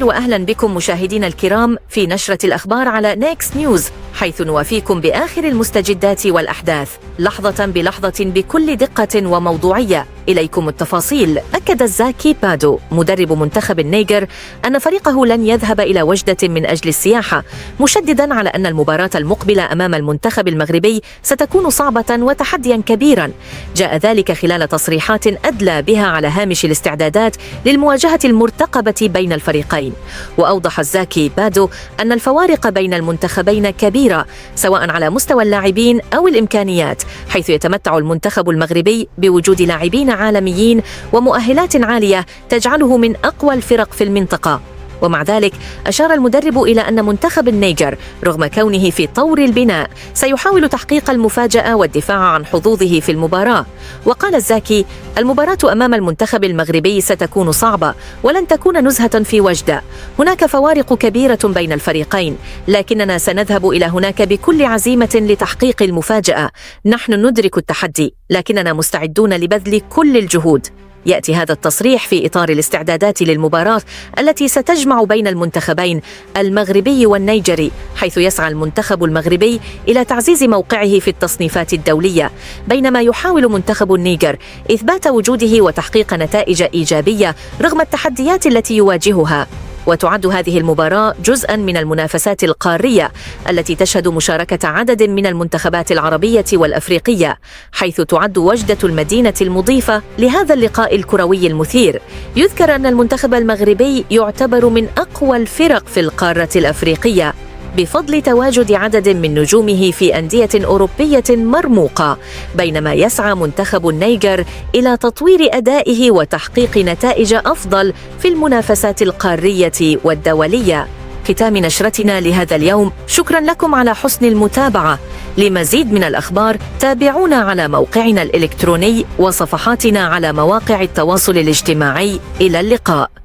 الخير وأهلا بكم مشاهدينا الكرام في نشرة الأخبار على نيكس نيوز، حيث نوافيكم بآخر المستجدات والأحداث لحظة بلحظة بكل دقة وموضوعية. إليكم التفاصيل. أكد زاكي بادو مدرب منتخب النيجر أن فريقه لن يذهب إلى وجدة من أجل السياحة، مشددا على أن المباراة المقبلة أمام المنتخب المغربي ستكون صعبة وتحديا كبيرا. جاء ذلك خلال تصريحات أدلى بها على هامش الاستعدادات للمواجهة المرتقبة بين الفريقين. وأوضح زاكي بادو أن الفوارق بين المنتخبين كبيرة سواء على مستوى اللاعبين أو الإمكانيات، حيث يتمتع المنتخب المغربي بوجود لاعبين عالميين ومؤهلات عالية تجعله من أقوى الفرق في المنطقة. ومع ذلك أشار المدرب إلى أن منتخب النيجر رغم كونه في طور البناء سيحاول تحقيق المفاجأة والدفاع عن حظوظه في المباراة. وقال الزاكي: المباراة أمام المنتخب المغربي ستكون صعبة ولن تكون نزهة في وجدة، هناك فوارق كبيرة بين الفريقين، لكننا سنذهب إلى هناك بكل عزيمة لتحقيق المفاجأة. نحن ندرك التحدي لكننا مستعدون لبذل كل الجهود. يأتي هذا التصريح في إطار الاستعدادات للمباراة التي ستجمع بين المنتخبين المغربي والنيجري، حيث يسعى المنتخب المغربي إلى تعزيز موقعه في التصنيفات الدولية، بينما يحاول منتخب النيجر إثبات وجوده وتحقيق نتائج إيجابية رغم التحديات التي يواجهها. وتعد هذه المباراة جزءاً من المنافسات القارية التي تشهد مشاركة عدد من المنتخبات العربية والأفريقية، حيث تعد وجدة المدينة المضيفة لهذا اللقاء الكروي المثير. يذكر أن المنتخب المغربي يعتبر من أقوى الفرق في القارة الأفريقية بفضل تواجد عدد من نجومه في أندية أوروبية مرموقة، بينما يسعى منتخب النيجر إلى تطوير أدائه وتحقيق نتائج أفضل في المنافسات القارية والدولية. ختام نشرتنا لهذا اليوم، شكرا لكم على حسن المتابعة. لمزيد من الأخبار تابعونا على موقعنا الإلكتروني وصفحاتنا على مواقع التواصل الاجتماعي. إلى اللقاء.